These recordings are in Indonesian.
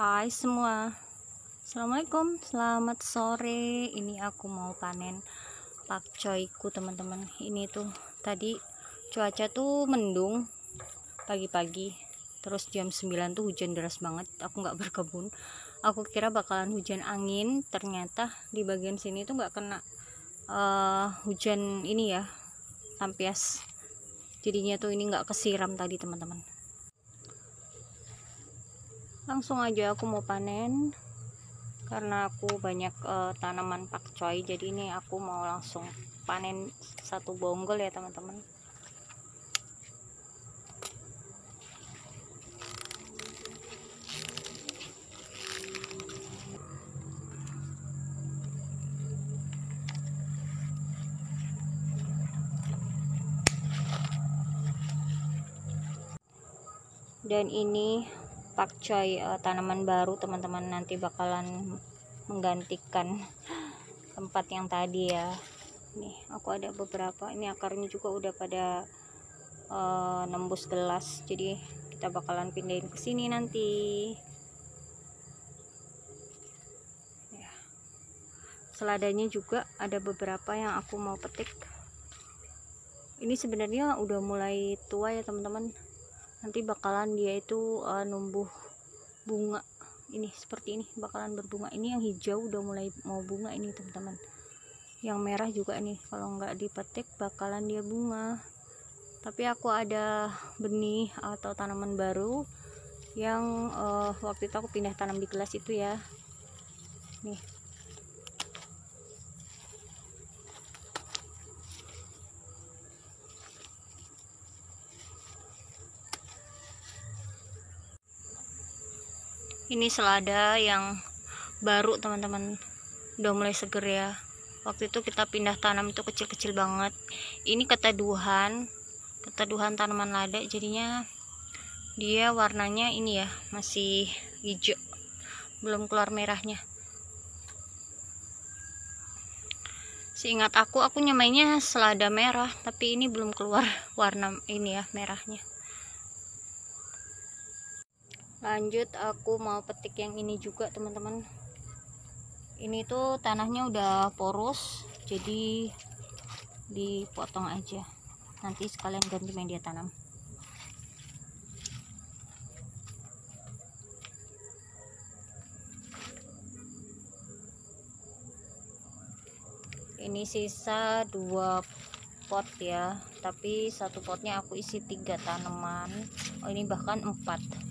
Hai semua, Assalamualaikum, selamat sore. Ini aku mau panen pakcoyku teman-teman. Ini tuh tadi cuaca tuh mendung pagi-pagi, terus jam 9 tuh hujan deras banget. Aku nggak berkebun, aku kira bakalan hujan angin, ternyata di bagian sini tuh nggak kena hujan ini ya, lampias. Jadinya tuh ini nggak kesiram tadi teman-teman. Langsung aja aku mau panen karena aku banyak tanaman pakcoy, jadi ini aku mau langsung panen satu bonggol ya teman-teman. Dan ini pakcoy tanaman baru teman-teman, nanti bakalan menggantikan tempat yang tadi ya. Nih aku ada beberapa, ini akarnya juga udah pada nembus gelas, jadi kita bakalan pindahin ke sini nanti ya. Seladanya juga ada beberapa yang aku mau petik. Ini sebenarnya udah mulai tua ya teman-teman, nanti bakalan dia itu numbuh bunga ini seperti ini, bakalan berbunga. Ini yang hijau udah mulai mau bunga ini teman-teman, yang merah juga nih kalau nggak dipetik bakalan dia bunga. Tapi aku ada benih atau tanaman baru yang waktu itu aku pindah tanam di gelas itu ya. Nih ini selada yang baru teman-teman, udah mulai seger ya. Waktu itu kita pindah tanam itu kecil-kecil banget. Ini keteduhan tanaman lada, jadinya dia warnanya ini ya masih hijau, belum keluar merahnya. Seingat aku nyamainya selada merah, tapi ini belum keluar warna ini ya merahnya. Lanjut aku mau petik yang ini juga teman-teman. Ini tuh tanahnya udah poros, jadi dipotong aja, nanti sekalian ganti media tanam. Ini sisa 2 pot ya, tapi satu potnya aku isi 3 tanaman. Oh ini bahkan 4.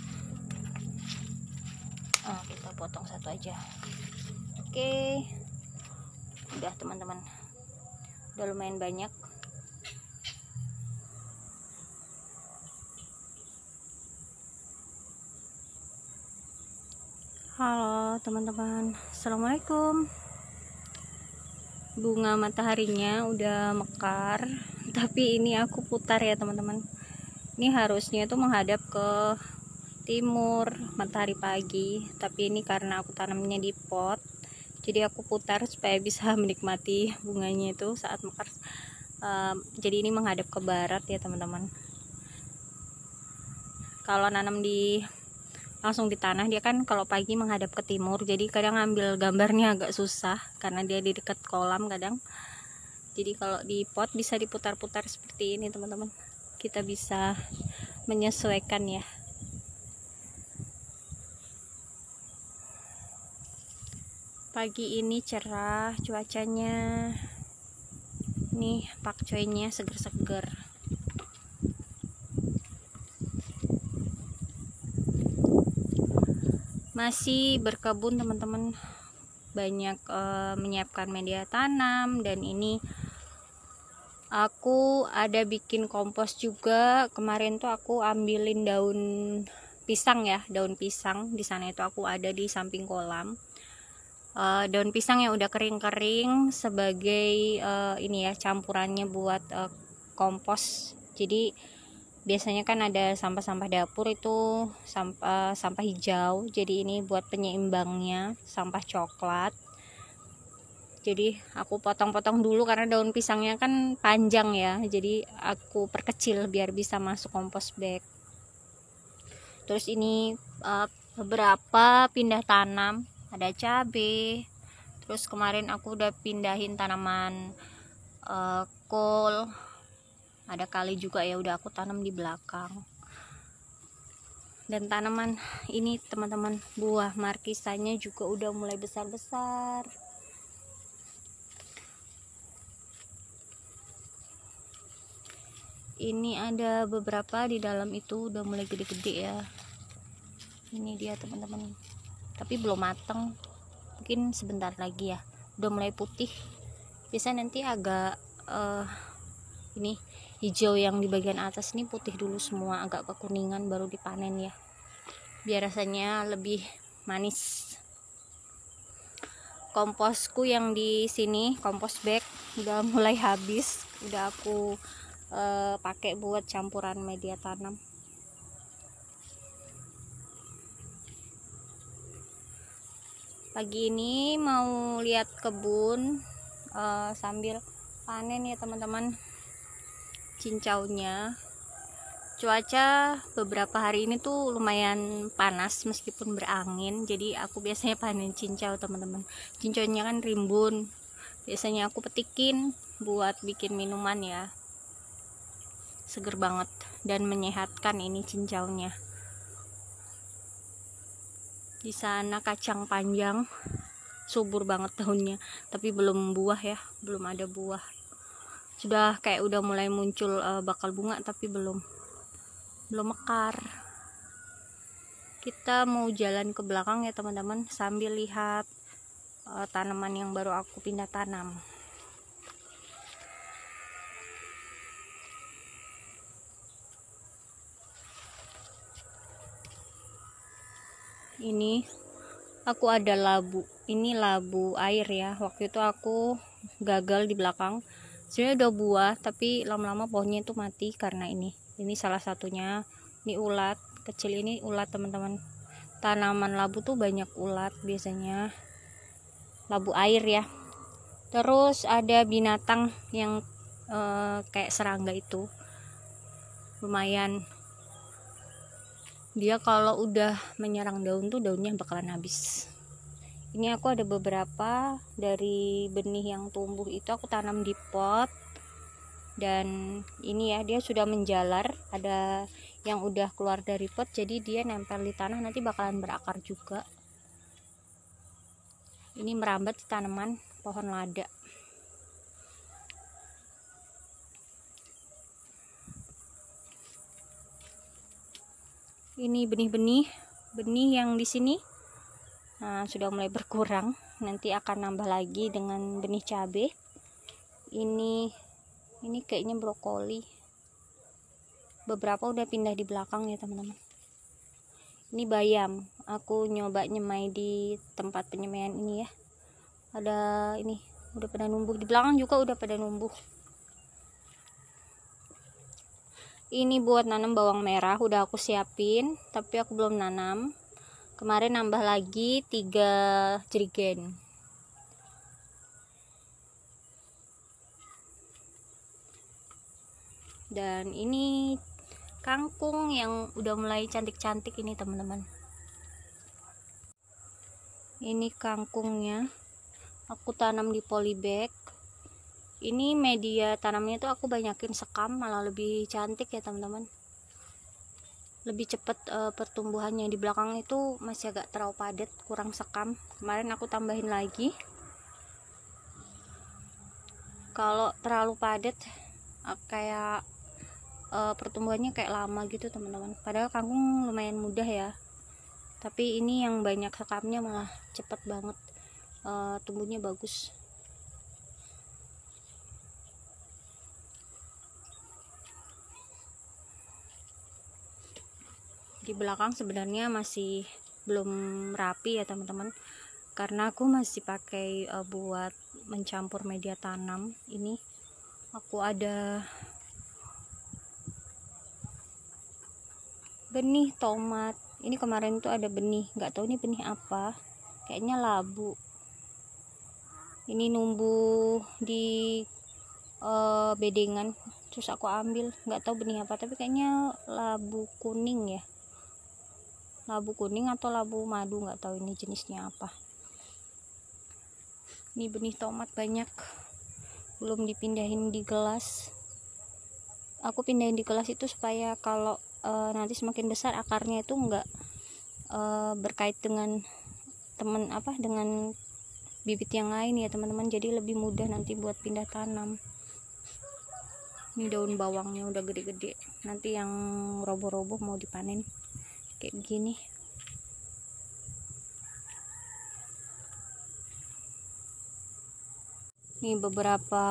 Kita potong satu aja. Oke, udah teman-teman, udah lumayan banyak. Halo teman-teman, Assalamualaikum. Bunga mataharinya udah mekar, tapi ini aku putar ya teman-teman. Ini harusnya tuh menghadap ke timur matahari pagi, tapi ini karena aku tanamnya di pot, jadi aku putar supaya bisa menikmati bunganya itu saat mekar. Jadi ini menghadap ke barat ya teman-teman. Kalau nanam langsung di tanah, dia kan kalau pagi menghadap ke timur, jadi kadang ngambil gambarnya agak susah karena dia di dekat kolam kadang. Jadi kalau di pot bisa diputar-putar seperti ini teman-teman, kita bisa menyesuaikan ya. Pagi ini cerah cuacanya, nih pakcoynya seger-seger. Masih berkebun teman-teman, banyak menyiapkan media tanam, dan ini aku ada bikin kompos juga. Kemarin tuh aku ambilin daun pisang ya, daun pisang di sana itu aku ada di samping kolam. Daun pisang yang udah kering-kering sebagai ini ya campurannya buat kompos. Jadi biasanya kan ada sampah-sampah dapur itu sampah hijau, jadi ini buat penyeimbangnya sampah coklat. Jadi aku potong-potong dulu karena daun pisangnya kan panjang ya, jadi aku perkecil biar bisa masuk kompos bag. Terus ini beberapa pindah tanam, ada cabai, terus kemarin aku udah pindahin tanaman kol, ada kali juga ya udah aku tanam di belakang. Dan tanaman ini teman-teman, buah markisanya juga udah mulai besar-besar. Ini ada beberapa di dalam itu udah mulai gede-gede ya. Ini dia teman-teman, tapi belum mateng, mungkin sebentar lagi ya. Udah mulai putih, biasanya nanti agak ini hijau yang di bagian atas ini putih dulu semua, agak kekuningan baru dipanen ya, biar rasanya lebih manis. Komposku yang di sini, kompos bag udah mulai habis, udah aku pakai buat campuran media tanam. Pagi ini mau lihat kebun sambil panen ya teman-teman cincaunya. Cuaca beberapa hari ini tuh lumayan panas meskipun berangin, jadi aku biasanya panen cincau teman-teman. Cincaunya kan rimbun, biasanya aku petikin buat bikin minuman ya, seger banget dan menyehatkan ini cincaunya. Di sana kacang panjang subur banget daunnya, tapi belum buah ya, belum ada buah. Sudah kayak udah mulai muncul bakal bunga tapi belum mekar. Kita mau jalan ke belakang ya teman-teman sambil lihat tanaman yang baru aku pindah tanam. Ini aku ada labu, ini labu air ya. Waktu itu aku gagal di belakang, sebenarnya udah buah tapi lama-lama pohonnya itu mati karena ini salah satunya. Ini ulat kecil, ini ulat teman-teman. Tanaman labu tuh banyak ulat biasanya, labu air ya. Terus ada binatang yang kayak serangga itu, lumayan. Dia kalau udah menyerang daun tuh daunnya bakalan habis. Ini aku ada beberapa dari benih yang tumbuh itu aku tanam di pot, dan ini ya dia sudah menjalar, ada yang udah keluar dari pot jadi dia nempel di tanah, nanti bakalan berakar juga. Ini merambat di tanaman pohon lada. Ini benih yang di sini sudah mulai berkurang, nanti akan nambah lagi dengan benih cabai. Ini kayaknya brokoli, beberapa udah pindah di belakang ya teman-teman. Ini bayam, aku nyoba nyemai di tempat penyemaian ini ya. Ada ini udah pada numbuh, di belakang juga udah pada numbuh. Ini buat nanam bawang merah udah aku siapin, tapi aku belum nanam. Kemarin nambah lagi 3 jerigen. Dan ini kangkung yang udah mulai cantik-cantik ini teman-teman. Ini kangkungnya aku tanam di polybag. Ini media tanamnya tuh aku banyakin sekam, malah lebih cantik ya teman-teman, lebih cepat pertumbuhannya. Di belakang itu masih agak terlalu padat, kurang sekam. Kemarin aku tambahin lagi. Kalau terlalu padat kayak pertumbuhannya kayak lama gitu teman-teman. Padahal kangkung lumayan mudah ya, tapi ini yang banyak sekamnya malah cepet banget tumbuhnya bagus. Di belakang sebenarnya masih belum rapi ya teman-teman, karena aku masih pakai buat mencampur media tanam. Ini aku ada benih tomat. Ini kemarin tuh ada benih, nggak tahu ini benih apa, kayaknya labu. Ini numbuh di bedengan, terus aku ambil, nggak tahu benih apa tapi kayaknya labu kuning ya. labu kuning atau labu madu, nggak tahu ini jenisnya apa. Ini benih tomat banyak, belum dipindahin di gelas. Aku pindahin di gelas itu supaya kalau nanti semakin besar akarnya itu nggak berkait dengan dengan bibit yang lain ya teman-teman, jadi lebih mudah nanti buat pindah tanam. Ini daun bawangnya udah gede-gede, nanti yang roboh-roboh mau dipanen kayak begini. Ini beberapa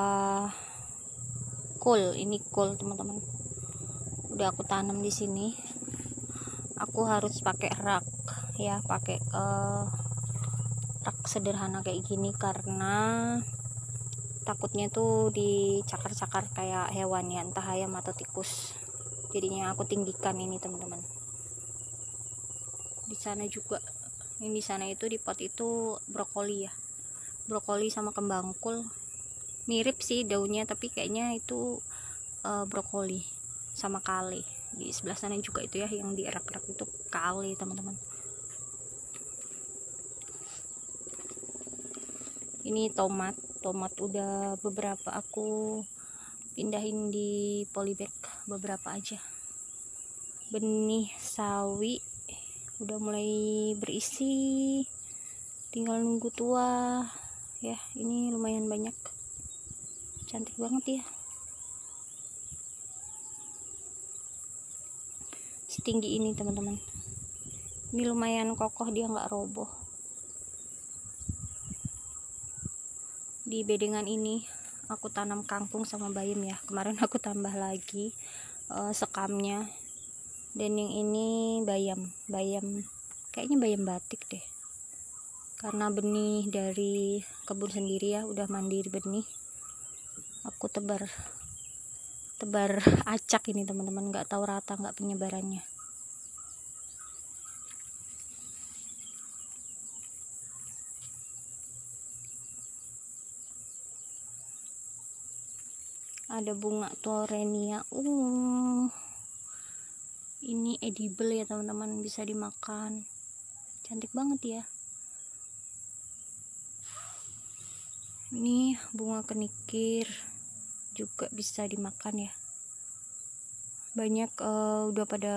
kol, ini kol teman-teman, udah aku tanam di sini. Aku harus pakai rak ya, pakai rak sederhana kayak gini karena takutnya tuh dicakar-cakar kayak hewan ya, entah ayam atau tikus. Jadinya aku tinggikan ini teman-teman. Di sana juga, ini di sana itu di pot itu brokoli ya, brokoli sama kembang kol, mirip sih daunnya tapi kayaknya itu brokoli sama kale. Di sebelah sana juga itu ya, yang di rak-rak itu kale teman-teman. Ini tomat udah beberapa aku pindahin di polybag, beberapa aja. Benih sawi udah mulai berisi, tinggal nunggu tua ya. Ini lumayan banyak, cantik banget ya, setinggi ini teman-teman. Ini lumayan kokoh, dia nggak roboh. Di bedengan ini aku tanam kangkung sama bayam ya, kemarin aku tambah lagi sekamnya. Dan yang ini bayam kayaknya bayam batik deh, karena benih dari kebun sendiri ya, udah mandiri benih. Aku tebar acak ini teman-teman, nggak tahu rata nggak penyebarannya. Ada bunga torenia, ini edible ya teman-teman, bisa dimakan, cantik banget ya. Ini bunga kenikir juga bisa dimakan ya, banyak udah pada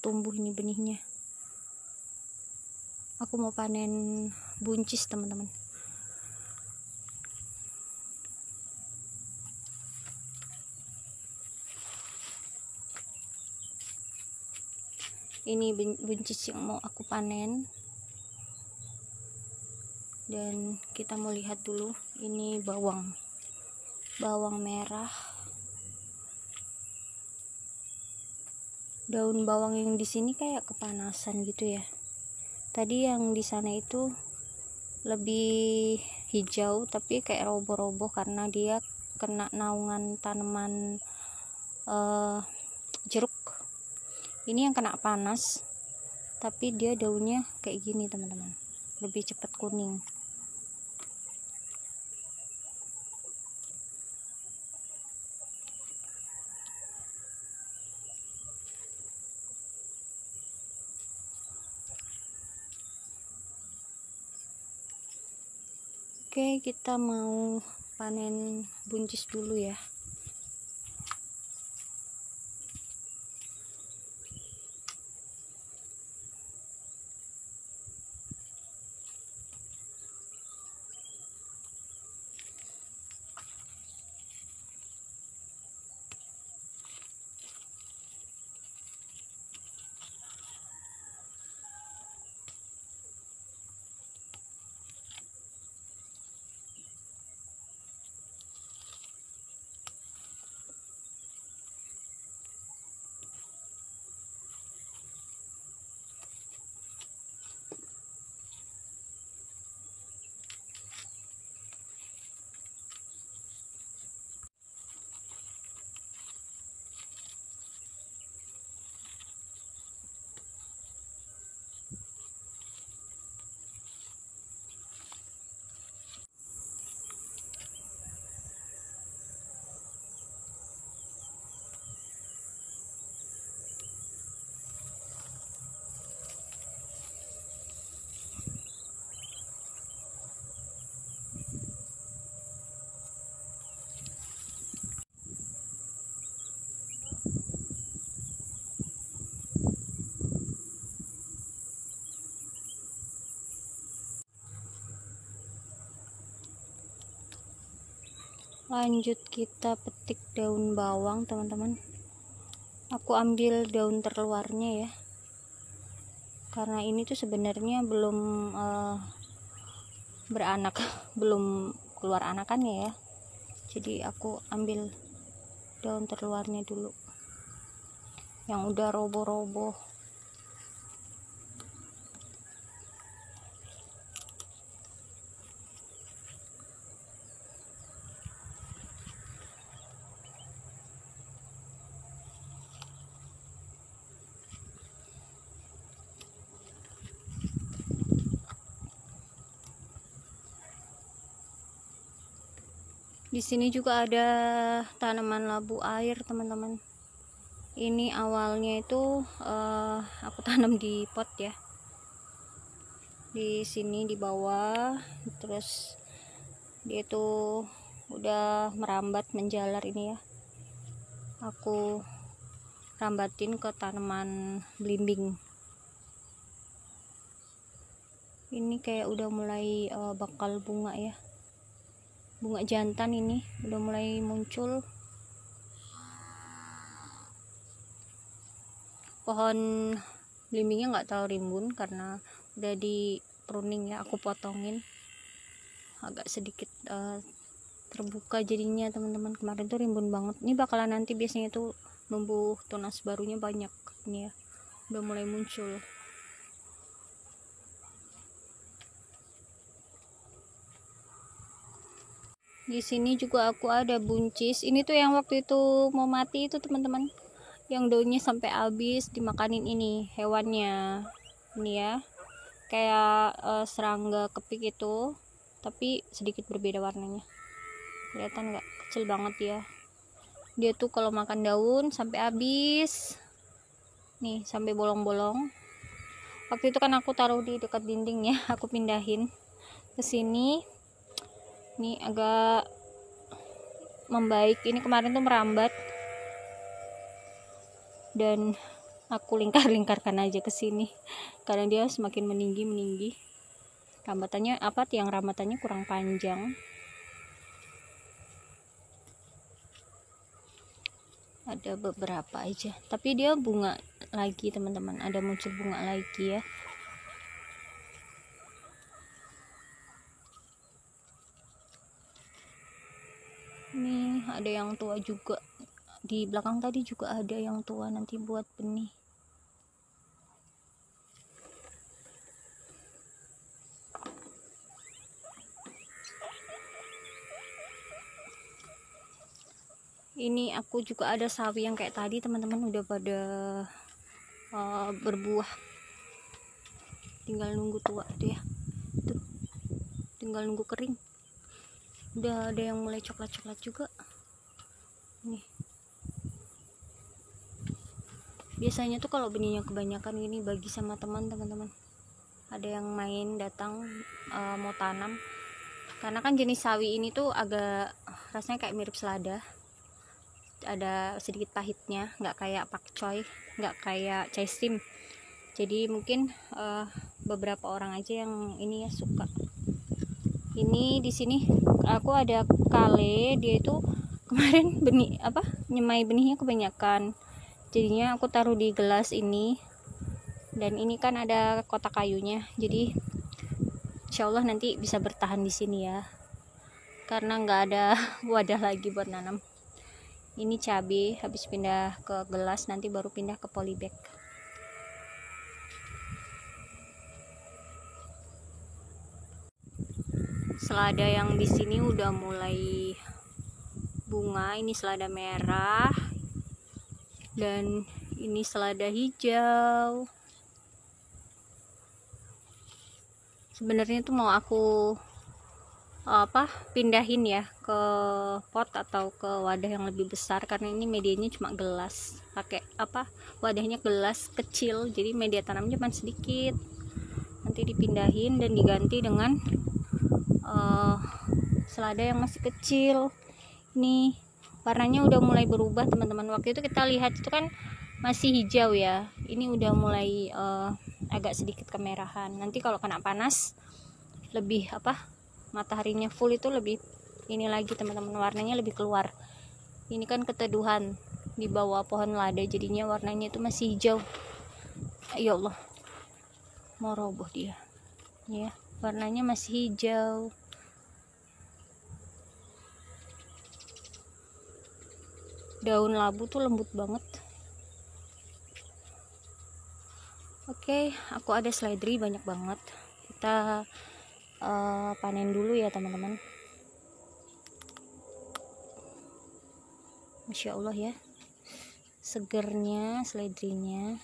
tumbuh ini benihnya. Aku mau panen buncis teman-teman. Ini buncis yang mau aku panen, dan kita mau lihat dulu. Ini bawang merah, daun bawang yang di sini kayak kepanasan gitu ya. Tadi yang di sana itu lebih hijau tapi kayak roboh-roboh karena dia kena naungan tanaman jeruk. Ini yang kena panas tapi dia daunnya kayak gini teman-teman, lebih cepat kuning. Oke, kita mau panen buncis dulu ya. Lanjut kita petik daun bawang teman-teman. Aku ambil daun terluarnya ya, karena ini tuh sebenarnya belum beranak, belum keluar anakannya ya, jadi aku ambil daun terluarnya dulu yang udah roboh-roboh. Di sini juga ada tanaman labu air teman-teman. Ini awalnya itu aku tanam di pot ya, di sini di bawah, terus dia itu udah merambat menjalar ini ya, aku rambatin ke tanaman belimbing. Ini kayak udah mulai bakal bunga ya, bunga jantan ini udah mulai muncul. Pohon belimbingnya nggak terlalu rimbun karena udah di pruning ya, aku potongin agak sedikit terbuka jadinya teman-teman. Kemarin tuh rimbun banget, ini bakalan nanti biasanya tuh numbuh tunas barunya banyak. Ini ya udah mulai muncul. Di sini juga aku ada buncis. Ini tuh yang waktu itu mau mati itu teman-teman, yang daunnya sampai habis dimakanin ini hewannya. Ini ya kayak serangga kepik itu, tapi sedikit berbeda warnanya. Kelihatan nggak? Kecil banget ya. Dia tuh kalau makan daun sampai habis. Nih sampai bolong-bolong. Waktu itu kan aku taruh di dekat dinding ya, aku pindahin ke sini. Ini agak membaik. Ini kemarin tuh merambat dan aku lingkar-lingkarkan aja ke sini karena dia semakin meninggi. Rambatannya tiang rambatannya kurang panjang. Ada beberapa aja, tapi dia bunga lagi teman-teman, ada muncul bunga lagi ya. Ini ada yang tua juga di belakang, tadi juga ada yang tua nanti buat benih. Ini aku juga ada sawi yang kayak tadi teman-teman, udah pada berbuah, tinggal nunggu tua tuh ya, tuh tinggal nunggu kering. Udah ada yang mulai coklat-coklat juga nih. Biasanya tuh kalau benihnya kebanyakan gini bagi sama teman-teman, ada yang main datang mau tanam, karena kan jenis sawi ini tuh agak rasanya kayak mirip selada, ada sedikit pahitnya, nggak kayak pakcoy, nggak kayak caisim. Jadi mungkin beberapa orang aja yang ini ya suka. Ini di sini aku ada kale, dia itu kemarin benih nyemai benihnya kebanyakan, jadinya aku taruh di gelas ini. Dan ini kan ada kotak kayunya, jadi insyaallah nanti bisa bertahan di sini ya, karena nggak ada wadah lagi buat nanam. Ini cabai habis pindah ke gelas, nanti baru pindah ke polybag. Selada yang di sini udah mulai bunga. Ini selada merah dan ini selada hijau. Sebenarnya tuh mau aku pindahin ya ke pot atau ke wadah yang lebih besar, karena ini medianya cuma gelas, pakai wadahnya gelas kecil, jadi media tanamnya cuma sedikit. Nanti dipindahin dan diganti dengan selada yang masih kecil. Ini warnanya udah mulai berubah teman-teman. Waktu itu kita lihat itu kan masih hijau ya, ini udah mulai agak sedikit kemerahan. Nanti kalau kena panas lebih mataharinya full itu lebih ini lagi teman-teman, warnanya lebih keluar. Ini kan keteduhan di bawah pohon lada, jadinya warnanya itu masih hijau. Ya Allah, mau roboh dia ya, warnanya masih hijau. Daun labu tuh lembut banget. Oke, aku ada seledri banyak banget. Kita panen dulu ya teman-teman. Masya Allah ya, segernya seledrinya.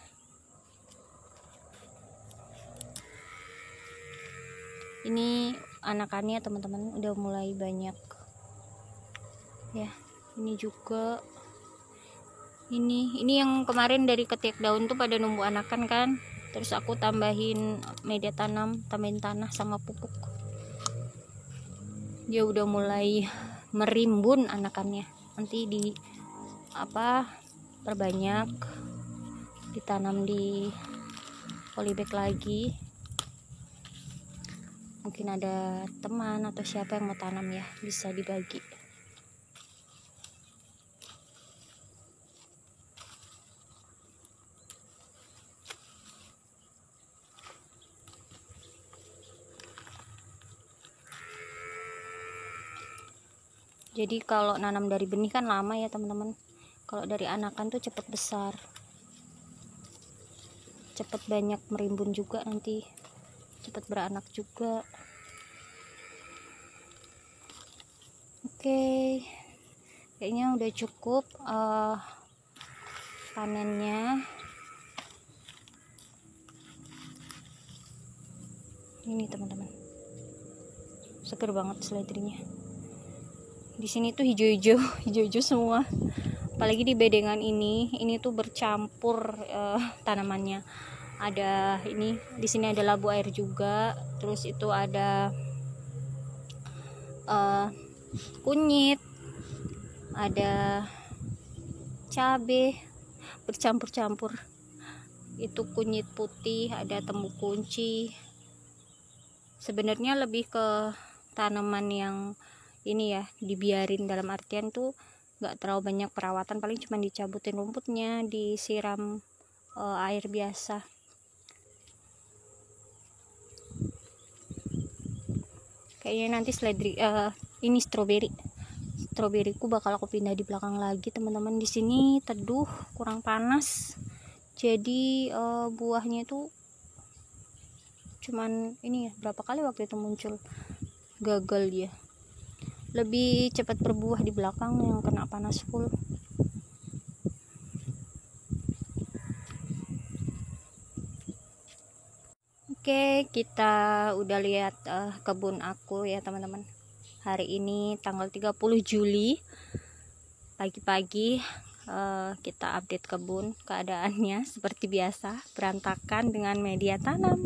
Ini anakannya teman-teman udah mulai banyak ya. Ini juga ini yang kemarin dari ketiak daun tuh pada numbuh anakan kan, terus aku tambahin media tanam, tambahin tanah sama pupuk, dia udah mulai merimbun anakannya. Nanti di perbanyak, ditanam di polybag lagi. Mungkin ada teman atau siapa yang mau tanam ya, bisa dibagi. Jadi kalau nanam dari benih kan lama ya teman-teman. Kalau dari anakan tuh cepet besar, cepet banyak merimbun juga, nanti cepet beranak juga. Oke, kayaknya udah cukup panennya. Ini teman-teman, seger banget seledrinya. Di sini tuh hijau-hijau semua. Apalagi di bedengan ini tuh bercampur tanamannya. Ada ini, di sini ada labu air juga. Terus itu ada kunyit, ada cabai, bercampur-campur. Itu kunyit putih, ada tembuk kunci. Sebenarnya lebih ke tanaman yang ini ya, dibiarin, dalam artian tuh nggak terlalu banyak perawatan, paling cuma dicabutin rumputnya, disiram air biasa. Kayaknya nanti seledri ini stroberiku bakal aku pindah di belakang lagi teman-teman. Di sini teduh, kurang panas, jadi buahnya itu cuman ini ya, berapa kali waktu itu muncul, gagal dia. Lebih cepat berbuah di belakang yang kena panas full. Oke, kita udah lihat kebun aku ya teman-teman. Hari ini tanggal 30 Juli, pagi-pagi kita update kebun. Keadaannya seperti biasa, berantakan dengan media tanam,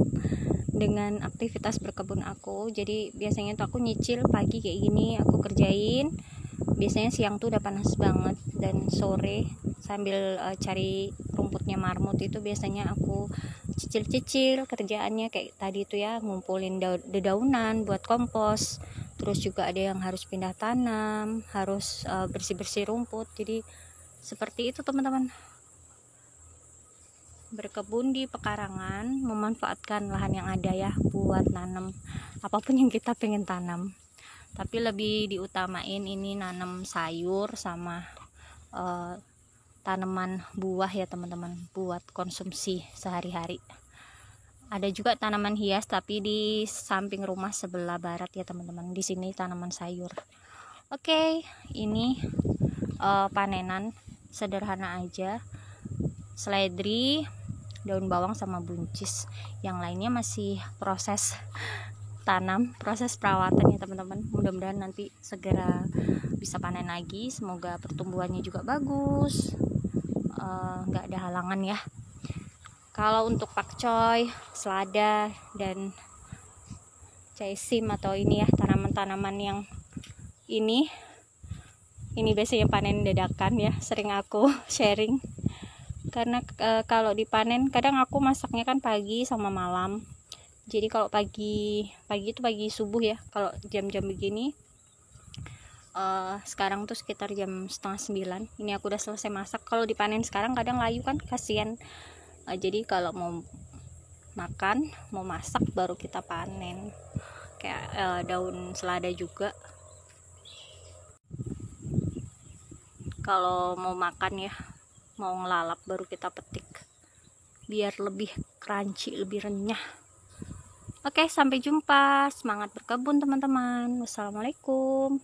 dengan aktivitas berkebun aku. Jadi biasanya tuh aku nyicil pagi kayak gini, aku kerjain. Biasanya siang tuh udah panas banget, dan sore sambil cari rumputnya marmut itu biasanya aku cicil-cicil kerjaannya kayak tadi itu ya, ngumpulin dedaunan buat kompos. Terus juga ada yang harus pindah tanam, harus bersih-bersih rumput. Jadi seperti itu teman-teman, berkebun di pekarangan, memanfaatkan lahan yang ada ya buat nanam apapun yang kita pengen tanam. Tapi lebih diutamain ini nanam sayur sama tanaman buah ya teman-teman, buat konsumsi sehari-hari. Ada juga tanaman hias tapi di samping rumah sebelah barat ya teman-teman. Di sini tanaman sayur. Oke, ini panenan sederhana aja. Seledri, daun bawang sama buncis. Yang lainnya masih proses tanam, proses perawatan ya teman-teman. Mudah-mudahan nanti segera bisa panen lagi. Semoga pertumbuhannya juga bagus, nggak ada halangan ya. Kalau untuk pakcoy, selada, dan caisim atau ini ya, tanaman-tanaman yang ini biasanya panen dadakan ya, sering aku sharing. Karena kalau dipanen kadang aku masaknya kan pagi sama malam. Jadi kalau pagi itu pagi subuh ya, kalau jam-jam begini sekarang tuh sekitar jam 8:30. Ini aku udah selesai masak. Kalau dipanen sekarang kadang layu kan, kasihan. Jadi kalau mau makan, mau masak baru kita panen. Kayak daun selada juga. Kalau mau makan ya, mau ngelalap baru kita petik. Biar lebih crunchy, lebih renyah. Oke, sampai jumpa. Semangat berkebun teman-teman. Wassalamualaikum.